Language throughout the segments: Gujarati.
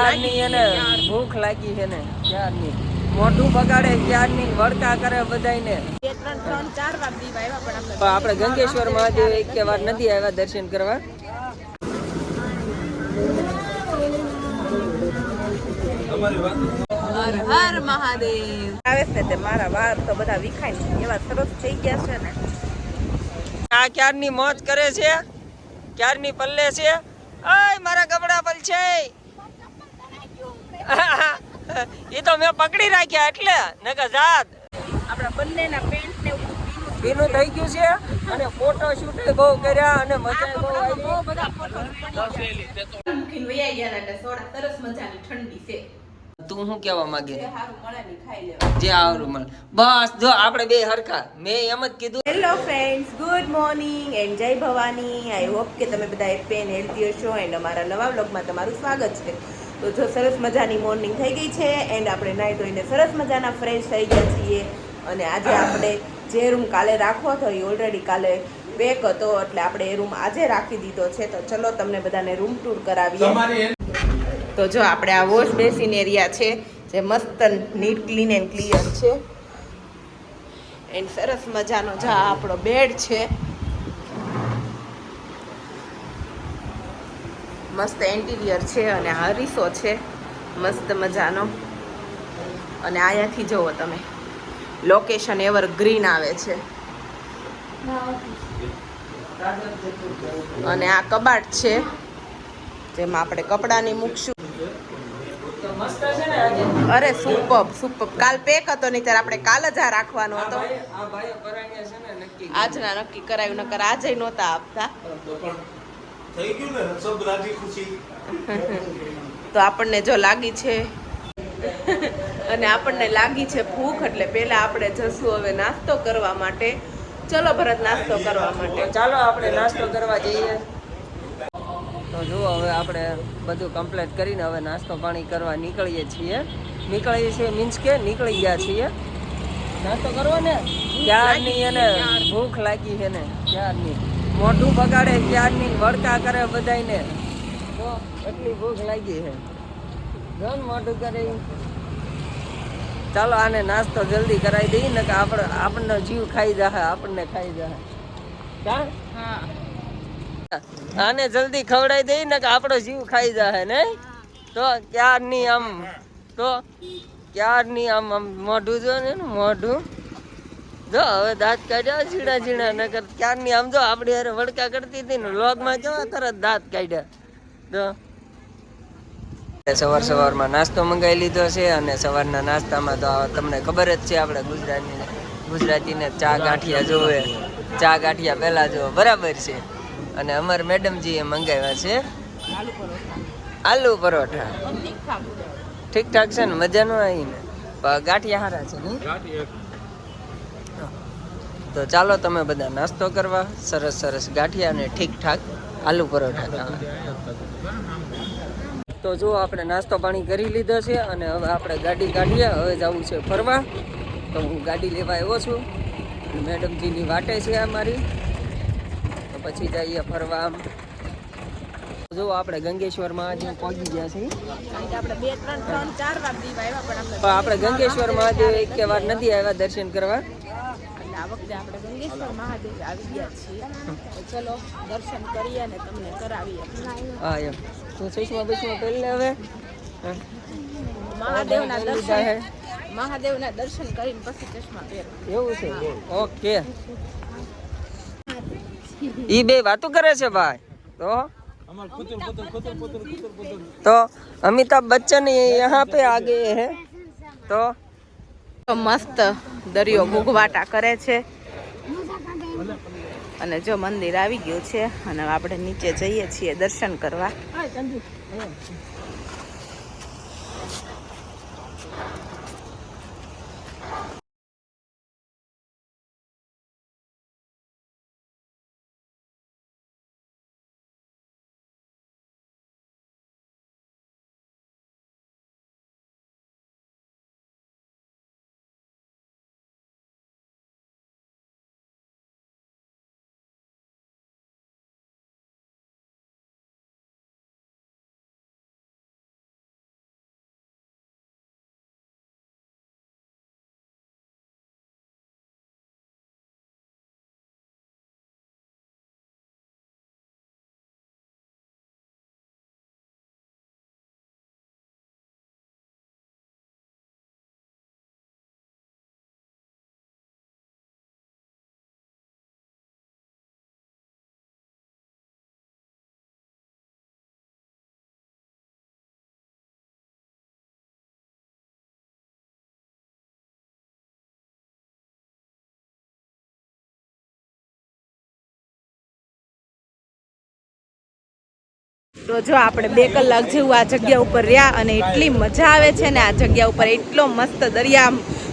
ક્યારની એને ભૂખ લાગી છે ને ક્યારની મોઢું બગાડે ક્યારની વળકા કરે બધાને. પણ આપણે ગંગેશ્વર મહાદેવ એક વાર નથી આવ્યા દર્શન કરવા. હર હર મહાદેવ આવે છે તે મારા વાળ તો બધા વિખાય એવા સરસ થઈ ગયા છે ને. આ ક્યારની મોજ કરે છે, ક્યારની પલ્લે છે. ઓય મારા કપડા પલ છે. એ તો મેં પકડી રાખ્યા એટલે નકર જાત. આપણા બંનેના પેન્ટ ને ભીનું થઈ ગયું છે અને ફોટો શૂટ બહુ કર્યા અને મજા બહુ આવી. બહુ બધા ફોટો મૂકીને વયા ગયા એટલે સોડા સરસ મજાની ઠંડી છે. તું શું કહેવા માંગે? જે સારું મળે ને ખાઈ લેવા. જે સારું મળે બસ. જો આપણે બે હરખા. મેં એમ જ કીધું. Hello friends, good morning and જય ભવાની. આઈ હોપ કે તમે બધા હેપી એન્ડ હેલ્ધી હશો એન્ડ અમારા નવા વ્લોગમાં તમારું સ્વાગત છે. તો જો સરસ મજાની મોર્નિંગ થઈ ગઈ છે એન્ડ આપણે નાહી ધોઈને સરસ મજાના ફ્રેશ થઈ ગયા છીએ. અને આજે આપણે જે રૂમ કાલે રાખવો હતો એ ઓલરેડી કાલે પેક હતો એટલે આપણે એ રૂમ આજે રાખી દીધો છે. તો ચલો તમને બધાને રૂમ ટૂર કરાવીએ. તો જો આપણે આ વોશ બેસિન એરિયા છે જે મસ્ત નીટ ક્લીન એન્ડ ક્લિયર છે એન્ડ સરસ મજાનો જો આપણો બેડ છે, મસ્ત ઇન્ટિરિયર છે અને હરીસો છે મસ્ત મજાનો. અને અહીંયાથી જુઓ તમે લોકેશન એવર ગ્રીન આવે છે. અને આ કબાટ છે જેમાં આપણે કપડાની મૂકશું. અરે સુપર કાલ પેક હતો નહીં ત્યારે આપણે કાલ જ આ રાખવાનો હતો. આજના નક્કી કરાયું નકર આજે નહોતા આપતા. તો આપણને જો લાગી છે અને આપણને લાગી છે ભૂખ એટલે પેલા આપણે જશું હવે નાસ્તો કરવા માટે. ચલો ભરત નાસ્તો કરવા માટે. ચાલો આપણે નાસ્તો કરવા જઈએ. તો જુઓ હવે આપણે બધું કમ્પ્લીટ કરીને હવે નાસ્તો પાણી કરવા નીકળીએ છીએ મીન્સ કે નીકળી ગયા છીએ નાસ્તો કરવા ને. ક્યારની એને ભૂખ લાગી છે ને ક્યારની મોઢું બગાડે ક્યારની વળકા કરે બધાને. તો એટલી ભૂખ લાગી છે ઘણ મોઢું કરે. ચાલો આને નાસ્તો જલ્દી કરાવી દઈએ ને કે આપણને જીવ ખાઈ જાય, આપણને ખાઈ જાય. હા આને જલ્દી ખવડાવી દઈ ને કે આપણો જીવ ખાઈ જાય ને. તો ક્યારની આમ મોઢું જો ને મોઢું જો હવે દાંત કાઢ્યા ઝીણા ઝીણા નકર ક્યારની આમ જો આપણી હારે વડકા કરતી હતી ને વ્લોગમાં જો તરત દાંત કાઢ્યા. તો સવારમાં નાસ્તો મંગાવી લીધો છે અને સવારના નાસ્તામાં તો તમને ખબર જ છે આપણે ગુજરાતીને ચા ગાંઠિયા જોવે. ચા ગાંઠિયા પહેલા જો બરાબર છે. અને અમાર મેડમજીએ મંગાવ્યા છે આલુ પરોઠા. ઠીકઠાક છે ને, મજા ન આવી ને? ગાંઠિયા હારા છે ને. તો ચાલો તમે બધા નાસ્તો કરવા. સરસ સરસ ગાંઠિયા અને ઠીકઠાક આલુ પરોઠા ખાવા. તો જો આપણે નાસ્તો પાણી કરી લીધો છે અને હવે આપણે ગાડી કાઢીએ. હવે જવું છે ફરવા. તો હું ગાડી લેવા આવ્યો છું. મેડમજીની વાટે છે અમારી. તો પછી જઈએ ફરવા. આમ જો આપણે ગંગેશ્વરમાં આજે પહોંચી ગયા છીએ. પણ આપણે ગંગેશ્વર મહાદેવ એક વાર નથી આવ્યા દર્શન કરવા. આ વખતે આપણે ગંગેશ્વર મહાદેવ આવી ગયા છીએ. ચલો દર્શન કરીએ અને તમને કરાવીએ. હા એમ તો ચશ્મા પહેરી લે હવે. મહાદેવના દર્શન કરીને પછી ચશ્મા પહેર. એવું છે? ઓકે. ઈ બે વાતો કરે છે ભાઈ. તો અમિતાભ બચ્ચન यहाँ पे आ गए हैं. તો મસ્ત દરિયો ગુગવાટા કરે છે અને જો મંદિર આવી ગયું છે અને આપણે નીચે જઈએ છીએ દર્શન કરવા. તો જો આપણે 2 કલાક જેવું આ જગ્યા ઉપર રહ્યા અને એટલી મજા આવે છે ને આ જગ્યા ઉપર એટલો મસ્ત દરિયા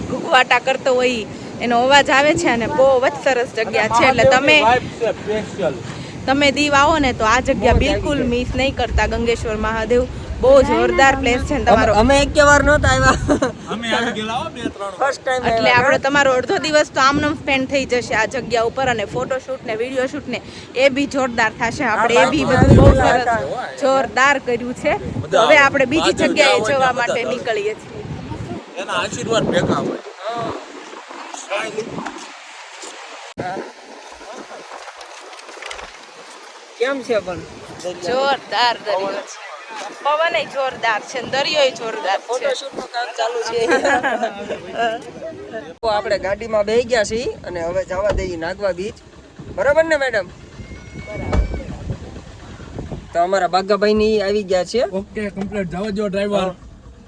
ઘૂઘવાટા કરતો હોય એનો અવાજ આવે છે અને બહુ જ સરસ જગ્યા છે એટલે તમે દીવ આવો ને તો આ જગ્યા બિલકુલ મિસ નહીં કરતા ગંગેશ્વર મહાદેવ બહુ જોરદાર પ્લેસ છે ને તમારો અમે એક વાર નહોતા આવ્યા અમે આવી ગયેલા હો 2-3 ફર્સ્ટ ટાઈમ એટલે આપણે તમારો અડધો દિવસ તો આમનામ સ્પેન્ડ થઈ જશે આ જગ્યા ઉપર અને ફોટોશૂટ ને વિડીયો શૂટ ને એ બી જોરદાર થશે આપણે એ બી બધું બહુ સરસ જોરદાર કર્યું છે તો હવે આપણે બીજી જગ્યાએ જવા માટે નીકળીએ છીએ એના આશીર્વાદ ભેગા હોય કેમ છે પણ જોરદાર દરિયો છે પવન જોરદાર છે દરિયો જોરદાર છે ફોટોશૂટ નું કામ ચાલુ છે તો આપણે ગાડીમાં બેસી ગયા છીએ અને હવે જવા દઈએ નાગવા બીચ બરાબર ને મેડમ તો અમારા બાગાભાઈ ની આવી ગયા છે ઓકે કમ્પ્લીટ જાવ જો ડ્રાઈવર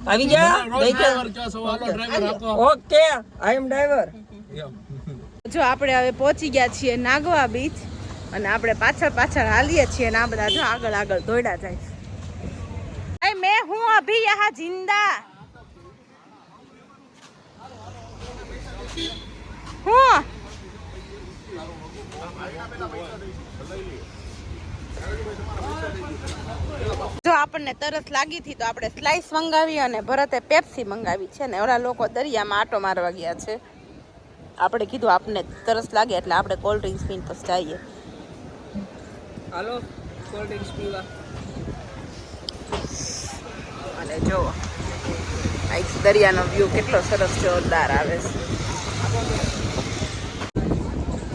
આવી ગયા ડ્રાઈવર ક્યાં સવાલો ડ્રાઈવર આપો ઓકે આઈ એમ ડ્રાઈવર જો આપણે હવે પહોંચી ગયા છીએ નાગવા બીચ અને આપણે પાછળ હાલીએ છીએ અને આ બધા જો આગળ દોડ્યા જાય છે मैं हूँ अभी यहाँ जिंदा हूँ જો આપણને તરસ લાગી હતી તો આપણે સ્લાઈસ મંગાવી અને ભરતે પેપ્સી મંગાવી છે ને ઓલા લોકો દરિયામાં આટો મારવા ગયા છે આપણે કીધું આપને તરસ લાગે એટલે આપણે કોલ્ડ ડ્રિંક્સ પીને પછી જઈએ હાલો કોલ્ડ ડ્રિંક્સ પીવા અને જો આ દરિયાનો વ્યૂ કેટલો સરસ જોરદાર આવે છે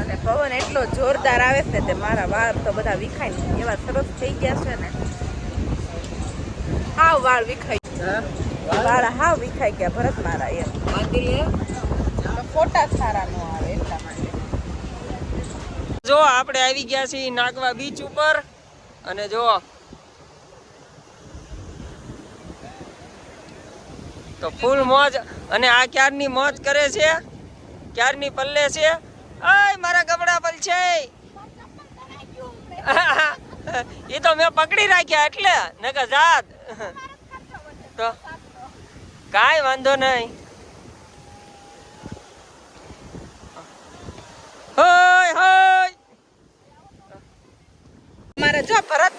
અને પવન એટલો જોરદાર આવે છે ને તે મારા વાળ તો બધા વિખાય એવા સરસ થઈ ગયા છે ને હાવ વાળ વિખાય વાળ હાવ વિખાઈ ગયા ભરત મારા એમ ફોટા સારા નો આવે એટલા માટે જો આપણે આવી ગયા છીએ નાગવા બીચ ઉપર અને જો તો ફૂલ મોજ અને આ ક્યારની મોજ કરે છે ક્યારની પલ્લે છે ઓય મારા કપડા પલ છે એ તો મેં પકડી રાખ્યા એટલે નકર જાત તો કાંઈ વાંધો નહીં હોય હોય મારે જો ભરત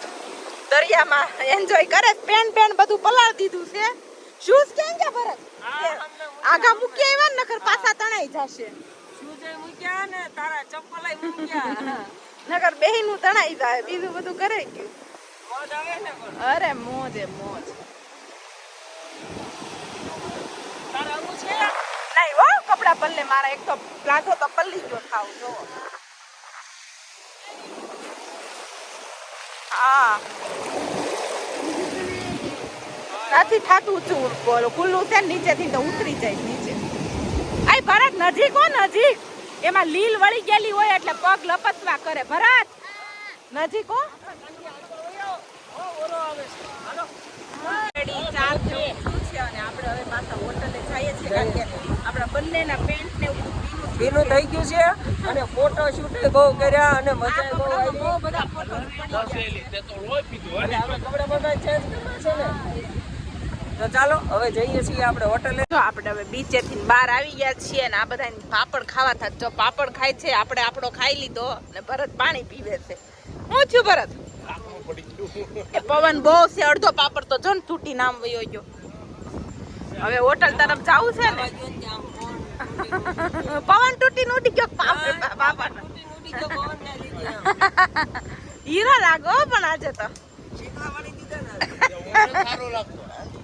દરિયામાં એન્જોય કરે પેન બધું પલાળ દીધું છે શૂઝ ક્યાં ગયા ભરત આગા મૂકી આવ્યા ને નકર પાછા તણાઈ જશે શૂઝ મૂક્યા ને તારા ચપ્પલ મૂક્યા નકર બેહીનું તણાઈ જાય બીજું બધું કરે ગયું મોજ આવે ને પણ અરે મોજે મોજ તારા અમુ છે નહીં હો કપડા પલ્લે મારા એક તો પ્લાઝો તો પલ્લી ગયો થાવ જો હા નથી થાતું ઊંચું બોલો ખુલ્લું છે નીચેથી તો ઉતરી જાય નીચે આય ભરત નજીક હો નજીક એમાં લીલ વળી ગયેલી હોય એટલે પગ લપસવા કરે ભરત નજીક હો ચાર જેવું છે અને આપણે હવે પાછા હોટલે જઈએ છીએ કારણ કે આપણા બંનેના પેન્ટ ને ભીનું થઈ ગયું છે અને ફોટો શૂટ બહુ કર્યા અને મજા બહુ આવી બહુ બધા ફોટો કપડા બધા ચેન્જ કરવા છે ને તો ચાલો હવે જઈએ છીએ આપણે હોટલે તો આપણે હવે બીચેથી બહાર આવી ગયા છીએ અને આ બધા પાપડ ખાવા થાય જો પાપડ ખાય છે આપણે આપણો ખાઈ લીધો અને ભરત પાણી પીવે છે હું છું ભરત એ પવન બહુ છે અડધો પાપડ તો જન તૂટી નામ વયો ગયો હવે હોટલ તરફ જાવું છે ને પવન તૂટી ઉડી ગયો પાપડ હીરો લાગો પણ આજે તો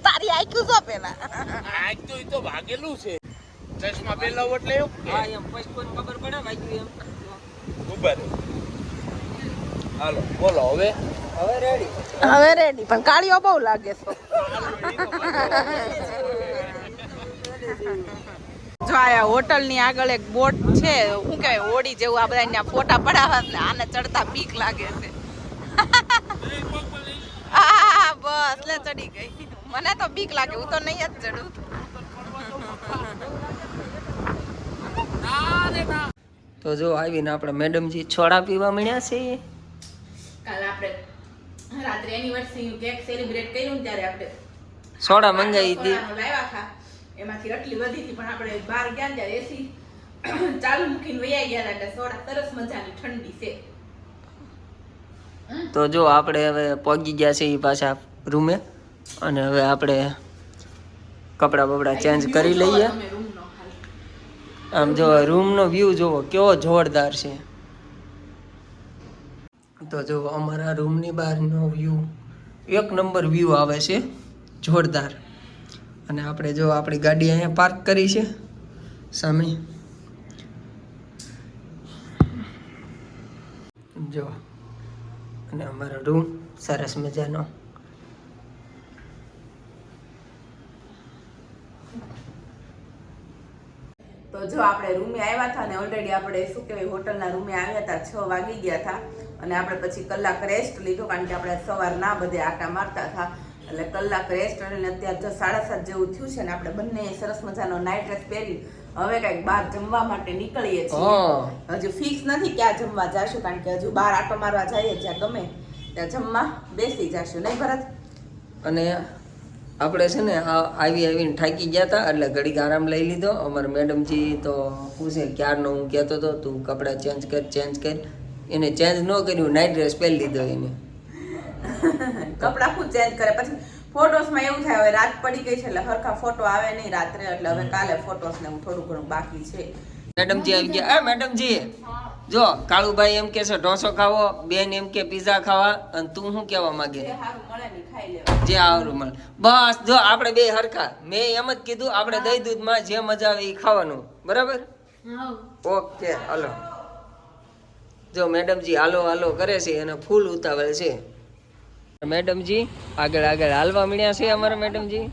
તારી આઈક્યુ જો પેલા આજ તો ઈ તો ભાગેલું છે ચશ્મા પેલા એટલે હા એમ પછી કોઈ ખબર પડે વાગ્યું એમ ઉભા હાલો બોલો હવે રેડી પણ કાળીઓ બહુ લાગે છે જો આ હોટલ ની આગળ એક બોટ છે શું કહેવાય હોડી જેવું આ બધા ફોટા પડાવવા ને આને ચડતા બીક લાગે છે બસ લે ચડી ગઈ મને તો બીક લાગે હું તો નહીં જ ચડું તો જો આવીને આપણે મેડમજી છોડા પીવા મળ્યા છે કાલે આપણે રાત્રે એનિવર્સરી કેક સેલિબ્રેટ કર્યું ને ત્યારે આપણે સોડા મંગાવી હતી. સોડાનો લાવ્યા હતા. એમાંથી આટલી વધી હતી પણ આપણે બહાર ગયા ને ત્યારે એસી ચાલુ મૂકીને વૈયા ગયા હતા એટલે સોડા સરસ મજાની ઠંડી છે. તો જો આપણે હવે પહોંચી ગયા છે એ પાછા રૂમે અને હવે આપણે કપડાં બપડા ચેન્જ કરી લઈએ. તમે રૂમનો હાલ. આમ જો રૂમનો વ્યૂ જોવો કેવો જોરદાર છે. તો જો અમારા રૂમની બહારનો વ્યૂ એક નંબર વ્યૂ આવે છે, જોરદાર. અને આપણે જો આપણી ગાડી અહીંયા પાર્ક કરી છે સામે. જો અને અમારો રૂમ સરસ મજાનો. તો જો આપણે રૂમે આવ્યા હતા ને ઓલરેડી આપણે શું કહેવાય હોટલના રૂમે આવ્યા હતા 6 વાગી ગયા હતા અને આપણે પછી કલાક રેસ્ટ લીધો કારણ કે આપણે સવારના બધે આટા મારતા હતા એટલે કલાક રેસ્ટ અને અત્યારે જો 7:30 જેવું થયું છે ને આપણે બંને સરસ મજાનો નાઇટ ડ્રેસ પહેરી હવે કંઈક બહાર જમવા માટે નીકળીએ છીએ. હજુ ફિક્સ નથી ક્યાં જમવા જાશું કારણ કે હજુ બહાર આટો મારવા જઈએ જ્યાં ગમે ત્યાં જમવા બેસી જાશું નહીં ભરત? અને આપણે છે ને આવીને થાકી ગયા હતા એટલે ઘડીક આરામ લઈ લીધો. અમારા મેડમજી તો પૂછે ક્યારનો હું કહેતો હતો તું કપડાં ચેન્જ કર. એને ચેન્જ ન કર્યું, નાઇટ ડ્રેસ પહેરી લીધો એને. કપડાં ખુદ ચેન્જ કરે પછી ફોટોસમાં એવું થાય હવે રાત પડી ગઈ છે એટલે હરખા ફોટો આવે નહીં રાત્રે એટલે હવે કાલે ફોટોસ ને થોડું ઘણું બાકી છે. મેડમજી આવી ગયા. મેડમજી જો કાળુભાઈ એમ કે છે ઢોસો ખાવો, બેન એમ કે પીઝા ખાવા, અને તું શું કહેવા માંગે? જે સારું મળે ને ખાઈ લેવા. જે આવરું મળે બસ. જો આપણે બે હરખા. મેં એમ જ કીધું આપણે દહીં દૂધમાં જે મજા આવે એ ખાવાનું, બરાબર? ઓકે હાલો. જો મેડમજી હાલો હાલો કરે છે અને ફૂલ ઉતાવળ છે. મેડમજી આગળ હાલવા મળ્યા છે અમારા મેડમજી.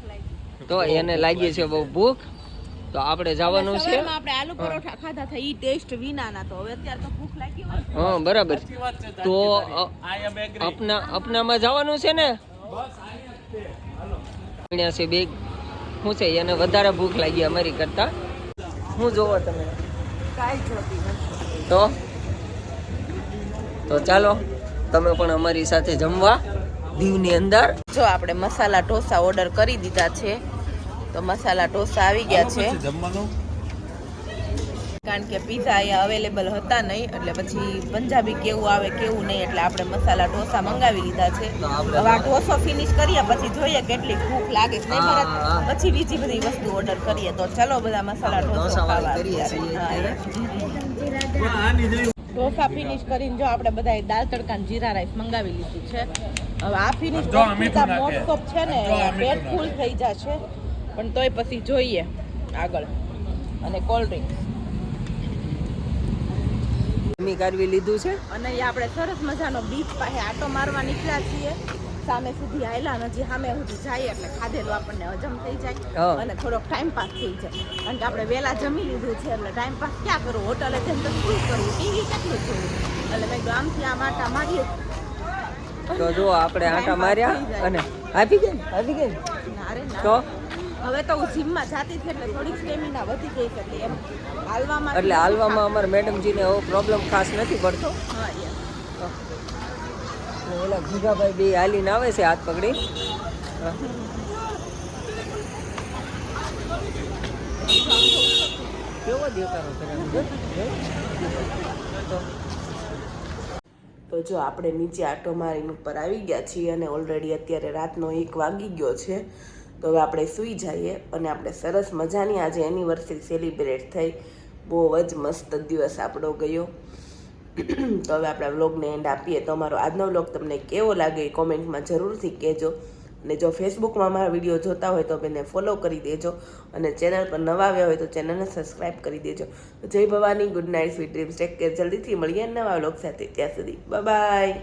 તો એને લાગી છે બહુ ભૂખ તો આપણે જવાનું છે. આપણે આલુ પરોઠા ખાધા હતા ઈ ટેસ્ટ વિનાના તો હવે અત્યારે તો ભૂખ લાગી હોય. હા બરાબર. તો અપનામાં જવાનું છે ને મળ્યા છે બે. શું છે એને વધારે ભૂખ લાગી અમારી કરતા. શું જોવો તમે? કાઈ જોતી નથી. તો ચાલો તમે પણ અમારી સાથે જમવા દીવની અંદર. જો આપણે મસાલા ઢોસા ઓર્ડર કરી દીધા છે તો મસાલા ઢોસા આવી ગયા છે કારણ કે પીઝા અહીંયા અવેલેબલ હતા નહીં એટલે પછી પંજાબી કેવું આવે કેવું નહીં એટલે આપણે મસાલા ઢોસા મંગાવી લીધા છે. હવે આ ઢોસો ફિનિશ કરીએ પછી જોઈએ કેટલી ભૂખ લાગે છે નહીં ભરત? પછી બીજી બધી વસ્તુ ઓર્ડર કરીએ. તો ચલો બધા મસાલા ઢોસા ખાવા ઢોસા ફિનિશ કરીને જો આપણે બધા દાળ તડકા જીરા રાઈસ મંગાવી લીધું છે. હવે આ ફિનિશ મોટો છે ને પેટ ફૂલ થઈ જશે પણ તોય પછી જોઈએ આગળ. અને કોલ્ડ ડ્રિંક કાઢવી લીધું છે અને આપણે સરસ મજાનો બીચ પાસે આટો મારવા નીકળ્યા છીએ. સામે સુધી આયલા નથી સામે સુધી જાય એટલે ખાધેલું આપણને હજમ થઈ જાય અને થોડોક ટાઈમ પાસ થઈ જાય કારણ કે આપણે વહેલા જમી લીધું છે એટલે ટાઈમ પાસ ક્યાં કરવું? હોટલે જઈને તો શું કરવું? ટીવી કેટલું જોવું? એટલે મેં આમથી આમ આટા મારીએ તો જો આપણે આટા માર્યા અને આપી ગઈ તો હવે તો હું જીમમાં જાતી હતી એટલે થોડીક સ્ટેમિના વધી ગઈ છે એમ હાલવામાં. એટલે હાલવામાં અમારા મેડમજીને એવો પ્રોબ્લેમ ખાસ નથી પડતો. હા ઓલા ગીગાભાઈ બે હાલીને આવે છે હાથ પકડી. કેવો દેખાડો તો જો આપણે નીચે આટો મારીને ઉપર આવી ગયા છીએ અને ઓલરેડી અત્યારે રાતનો 1 વાગી ગયો છે. તો હવે આપણે સૂઈ જઈએ અને આપણે સરસ મજાની આજે એનિવર્સરી સેલિબ્રેટ થઈ. બહુ જ મસ્ત દિવસ આપણો ગયો. તો હવે આપણા વ્લોગને એન્ડ આપીએ. તો અમારો આજનો વ્લોગ તમને કેવો લાગે એ કોમેન્ટમાં જરૂરથી કહેજો. અને જો ફેસબુકમાં અમારા વિડીયો જોતા હોય તો એને ફોલો કરી દેજો અને ચેનલ પર નવા આવ્યા હોય તો ચેનલને સબસ્ક્રાઈબ કરી દેજો. જય Bhavani, good night, sweet dreams, take care. જલ્દીથી મળીએ નવા વ્લોગ સાથે. ત્યાં સુધી બાય બાય.